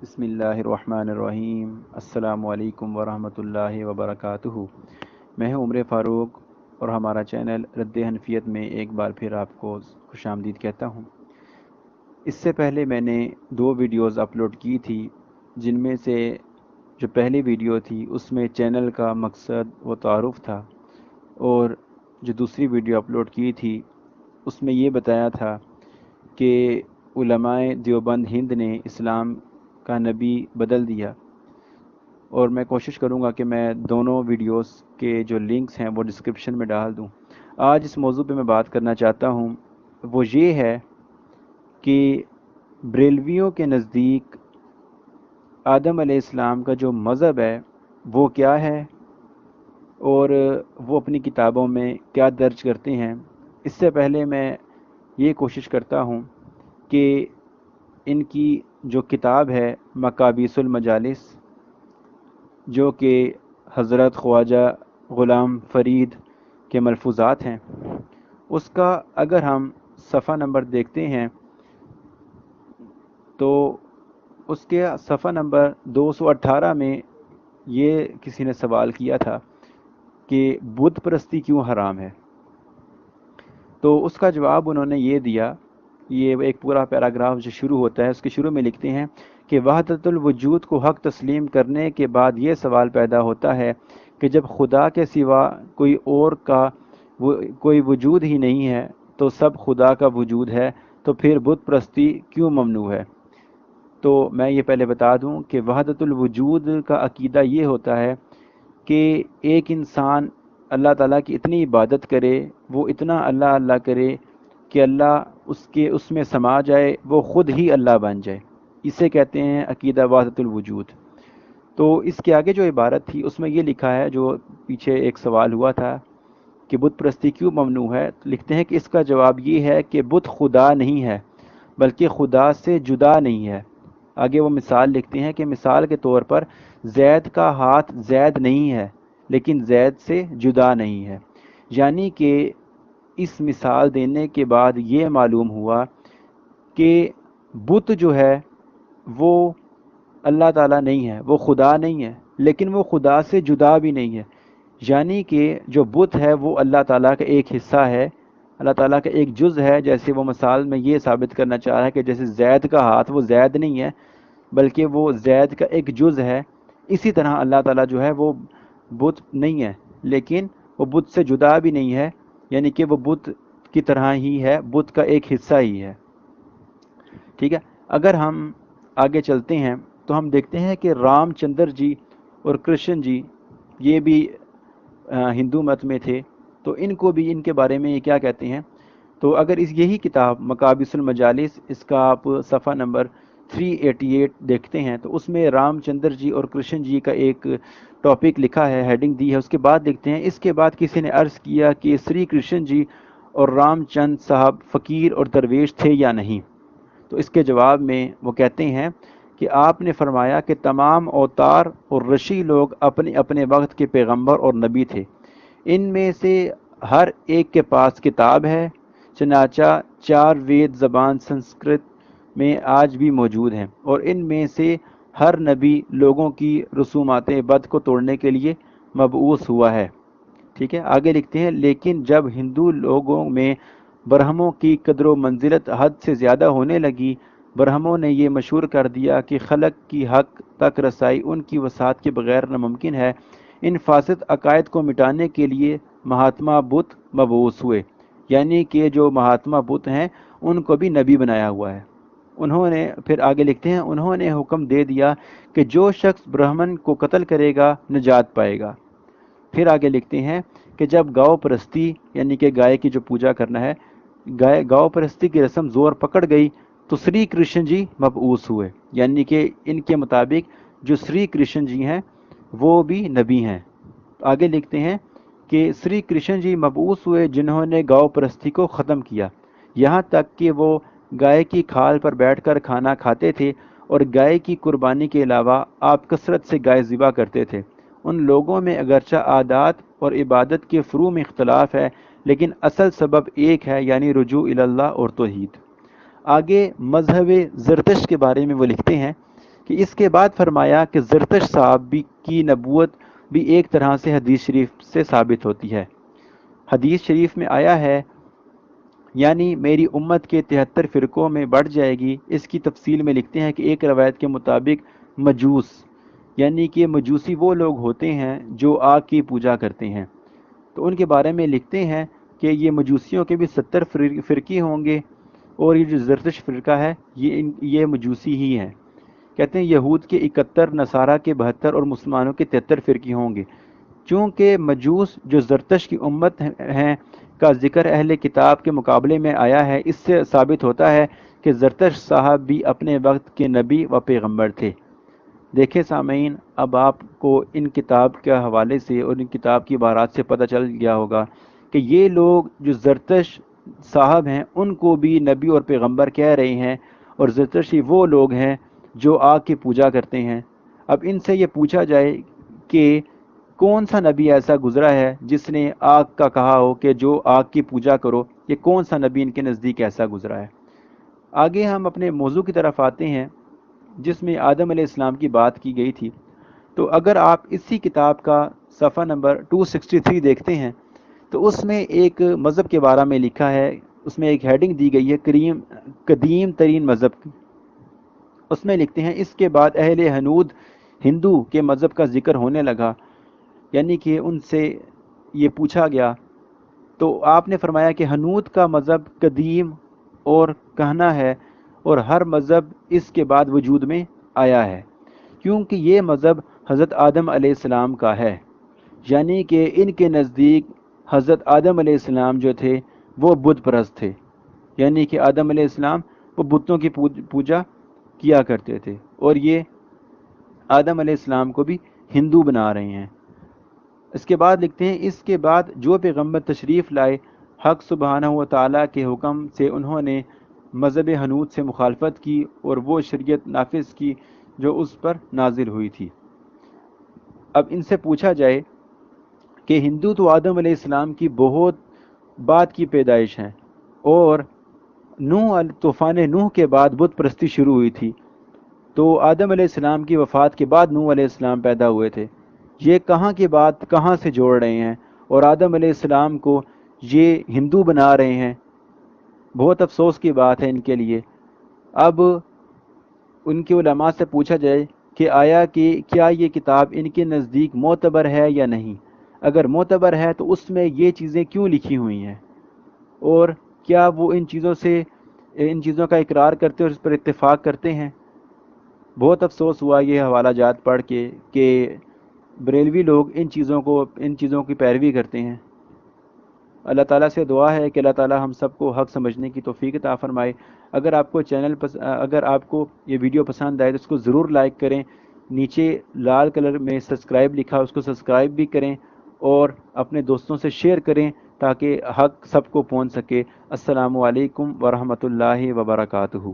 بسم اللہ الرحمن الرحیم السلام علیکم ورحمۃ اللہ وبرکاتہ۔ میں ہوں عمر فاروق اور ہمارا چینل رد حنفیت میں ایک بار پھر آپ کو خوش آمدید کہتا ہوں۔ اس سے پہلے میں نے 2 ویڈیوز اپلوڈ کی تھی، جن میں سے جو پہلی ویڈیو تھی اس میں چینل کا مقصد و تعارف تھا، اور جو دوسری ویڈیو اپلوڈ کی تھی اس میں یہ بتایا تھا کہ علماء دیوبند ہند نے اسلام کا نبی بدل دیا، اور میں کوشش کروں گا کہ میں دونوں ویڈیوز کے جو لنکس ہیں وہ ڈسکرپشن میں ڈال دوں۔ آج اس موضوع پہ میں بات کرنا چاہتا ہوں، وہ یہ ہے کہ بریلویوں کے نزدیک آدم علیہ السلام کا جو مذہب ہے وہ کیا ہے، اور وہ اپنی کتابوں میں کیا درج کرتے ہیں۔ اس سے پہلے میں یہ کوشش کرتا ہوں کہ ان کی جو کتاب ہے مقابیس المجالس، جو کہ حضرت خواجہ غلام فرید کے ملفوظات ہیں، اس کا اگر ہم صفحہ نمبر دیکھتے ہیں تو اس کے صفحہ نمبر 218 میں یہ کسی نے سوال کیا تھا کہ بت پرستی کیوں حرام ہے، تو اس کا جواب انہوں نے یہ دیا۔ یہ ایک پورا پیراگراف جو شروع ہوتا ہے، اس کے شروع میں لکھتے ہیں کہ وحدت الوجود کو حق تسلیم کرنے کے بعد یہ سوال پیدا ہوتا ہے کہ جب خدا کے سوا کوئی اور کا کوئی وجود ہی نہیں ہے تو سب خدا کا وجود ہے، تو پھر بت پرستی کیوں ممنوع ہے۔ تو میں یہ پہلے بتا دوں کہ وحدت الوجود کا عقیدہ یہ ہوتا ہے کہ ایک انسان اللہ تعالیٰ کی اتنی عبادت کرے، وہ اتنا اللہ اللہ کرے کہ اللہ اس میں سما جائے، وہ خود ہی اللہ بن جائے۔ اسے کہتے ہیں عقیدہ وحدت الوجود۔ تو اس کے آگے جو عبارت تھی اس میں یہ لکھا ہے، جو پیچھے ایک سوال ہوا تھا کہ بت پرستی کیوں ممنوع ہے، تو لکھتے ہیں کہ اس کا جواب یہ ہے کہ بت خدا نہیں ہے، بلکہ خدا سے جدا نہیں ہے۔ آگے وہ مثال لکھتے ہیں کہ مثال کے طور پر زید کا ہاتھ زید نہیں ہے، لیکن زید سے جدا نہیں ہے۔ یعنی کہ اس مثال دینے کے بعد یہ معلوم ہوا کہ بت جو ہے وہ اللہ تعالیٰ نہیں ہے، وہ خدا نہیں ہے، لیکن وہ خدا سے جدا بھی نہیں ہے۔ یعنی کہ جو بت ہے وہ اللہ تعالیٰ کا ایک حصہ ہے، اللہ تعالیٰ کا ایک جز ہے۔ جیسے وہ مثال میں یہ ثابت کرنا چاہ رہا ہے کہ جیسے زید کا ہاتھ وہ زید نہیں ہے، بلکہ وہ زید کا ایک جز ہے، اسی طرح اللہ تعالیٰ جو ہے وہ بت نہیں ہے، لیکن وہ بت سے جدا بھی نہیں ہے، یعنی کہ وہ بت کی طرح ہی ہے، بت کا ایک حصہ ہی ہے۔ ٹھیک ہے، اگر ہم آگے چلتے ہیں تو ہم دیکھتے ہیں کہ رام چندر جی اور کرشن جی یہ بھی ہندو مت میں تھے، تو ان کو بھی ان کے بارے میں یہ کیا کہتے ہیں۔ تو اگر یہی کتاب مقابیس المجالس، اس کا آپ صفحہ نمبر 388 دیکھتے ہیں تو اس میں رام چندر جی اور کرشن جی کا ایک ٹاپک لکھا ہے، ہیڈنگ دی ہے۔ اس کے بعد دیکھتے ہیں، اس کے بعد کسی نے عرض کیا کہ سری کرشن جی اور رام چند صاحب فقیر اور درویش تھے یا نہیں؟ تو اس کے جواب میں وہ کہتے ہیں کہ آپ نے فرمایا کہ تمام اوتار اور رشی لوگ اپنے اپنے وقت کے پیغمبر اور نبی تھے، ان میں سے ہر ایک کے پاس کتاب ہے، چنانچہ 4 وید زبان سنسکرت میں آج بھی موجود ہیں، اور ان میں سے ہر نبی لوگوں کی رسومات بد کو توڑنے کے لیے مبعوث ہوا ہے۔ ٹھیک ہے، آگے لکھتے ہیں، لیکن جب ہندو لوگوں میں برہموں کی قدر و منزلت حد سے زیادہ ہونے لگی، برہموں نے یہ مشہور کر دیا کہ خلق کی حق تک رسائی ان کی وسعت کے بغیر ناممکن ہے۔ ان فاسد عقائد کو مٹانے کے لیے مہاتما بدھ مبعوث ہوئے، یعنی کہ جو مہاتما بدھ ہیں ان کو بھی نبی بنایا ہوا ہے۔ انہوں نے پھر آگے لکھتے ہیں، انہوں نے حکم دے دیا کہ جو شخص برہمن کو قتل کرے گا نجات پائے گا۔ پھر آگے لکھتے ہیں کہ جب گاؤ پرستی یعنی کہ گائے کی جو پوجا کرنا ہے، گاؤ پرستی کی رسم زور پکڑ گئی تو سری کرشن جی مبعوث ہوئے، یعنی کہ ان کے مطابق جو سری کرشن جی ہیں وہ بھی نبی ہیں۔ آگے لکھتے ہیں کہ سری کرشن جی مبعوث ہوئے جنہوں نے گاؤ پرستی کو ختم کیا، یہاں تک کہ وہ گائے کی کھال پر بیٹھ کر کھانا کھاتے تھے، اور گائے کی قربانی کے علاوہ آپ کثرت سے گائے ذبح کرتے تھے۔ ان لوگوں میں اگرچہ عادات اور عبادت کے فروع میں اختلاف ہے، لیکن اصل سبب ایک ہے، یعنی رجوع الی اللہ اور توحید۔ آگے مذہب زرتشت کے بارے میں وہ لکھتے ہیں کہ اس کے بعد فرمایا کہ زرتش صاحب بھی کی نبوت بھی ایک طرح سے حدیث شریف سے ثابت ہوتی ہے۔ حدیث شریف میں آیا ہے یعنی میری امت کے 73 فرقوں میں بڑھ جائے گی۔ اس کی تفصیل میں لکھتے ہیں کہ ایک روایت کے مطابق مجوس یعنی کہ مجوسی وہ لوگ ہوتے ہیں جو آگ کی پوجا کرتے ہیں، تو ان کے بارے میں لکھتے ہیں کہ یہ مجوسیوں کے بھی 70 فرقے ہوں گے، اور یہ جو زرتش فرقہ ہے یہ مجوسی ہی ہیں۔ کہتے ہیں یہود کے 71، نصارہ کے 72 اور مسلمانوں کے 73 فرقے ہوں گے۔ چونکہ مجوس جو زرتش کی امت ہیں کا ذکر اہل کتاب کے مقابلے میں آیا ہے، اس سے ثابت ہوتا ہے کہ زرتش صاحب بھی اپنے وقت کے نبی و پیغمبر تھے۔ دیکھیں سامعین، اب آپ کو ان کتاب کے حوالے سے اور ان کتاب کی عبارات سے پتہ چل گیا ہوگا کہ یہ لوگ جو زرتش صاحب ہیں ان کو بھی نبی اور پیغمبر کہہ رہے ہیں، اور زرتشی وہ لوگ ہیں جو آگ کی پوجا کرتے ہیں۔ اب ان سے یہ پوچھا جائے کہ کون سا نبی ایسا گزرا ہے جس نے آگ کا کہا ہو کہ جو آگ کی پوجا کرو، یہ کون سا نبی ان کے نزدیک ایسا گزرا ہے؟ آگے ہم اپنے موضوع کی طرف آتے ہیں جس میں آدم علیہ السلام کی بات کی گئی تھی۔ تو اگر آپ اسی کتاب کا صفحہ نمبر 263 دیکھتے ہیں تو اس میں ایک مذہب کے بارے میں لکھا ہے، اس میں ایک ہیڈنگ دی گئی ہے قدیم ترین مذہب کی۔ اس میں لکھتے ہیں اس کے بعد اہل ہنود ہندو کے مذہب کا ذکر ہونے لگا، یعنی کہ ان سے یہ پوچھا گیا تو آپ نے فرمایا کہ ہنود کا مذہب قدیم اور کہنا ہے، اور ہر مذہب اس کے بعد وجود میں آیا ہے، کیونکہ یہ مذہب حضرت آدم علیہ السلام کا ہے، یعنی کہ ان کے نزدیک حضرت آدم علیہ السلام جو تھے وہ بت پرست تھے، یعنی کہ آدم علیہ السلام وہ بتوں کی پوجا کیا کرتے تھے، اور یہ آدم علیہ السلام کو بھی ہندو بنا رہے ہیں۔ اس کے بعد لکھتے ہیں اس کے بعد جو پیغمبر تشریف لائے حق سبحانہ و تعالیٰ کے حکم سے انہوں نے مذہب ہنود سے مخالفت کی اور وہ شریعت نافذ کی جو اس پر نازل ہوئی تھی۔ اب ان سے پوچھا جائے کہ ہندو تو آدم علیہ السلام کی بہت بعد کی پیدائش ہیں، اور طوفان نوح کے بعد بت پرستی شروع ہوئی تھی، تو آدم علیہ السلام کی وفات کے بعد نوح علیہ السلام پیدا ہوئے تھے۔ یہ کہاں کی بات کہاں سے جوڑ رہے ہیں، اور آدم علیہ السلام کو یہ ہندو بنا رہے ہیں؟ بہت افسوس کی بات ہے ان کے لیے۔ اب ان کے علماء سے پوچھا جائے کہ آیا کہ کیا یہ کتاب ان کے نزدیک معتبر ہے یا نہیں؟ اگر معتبر ہے تو اس میں یہ چیزیں کیوں لکھی ہوئی ہیں، اور کیا وہ ان چیزوں کا اقرار کرتے اور اس پر اتفاق کرتے ہیں؟ بہت افسوس ہوا یہ حوالہ جات پڑھ کے کہ بریلوی لوگ ان چیزوں کی پیروی کرتے ہیں۔ اللہ تعالیٰ سے دعا ہے کہ اللہ تعالیٰ ہم سب کو حق سمجھنے کی توفیق عطا فرمائے۔ اگر آپ کو یہ ویڈیو پسند آئے تو اس کو ضرور لائک کریں، نیچے لال کلر میں سبسکرائب لکھا اس کو سبسکرائب بھی کریں، اور اپنے دوستوں سے شیئر کریں تاکہ حق سب کو پہنچ سکے۔ السلام علیکم ورحمۃ اللہ وبرکاتہ۔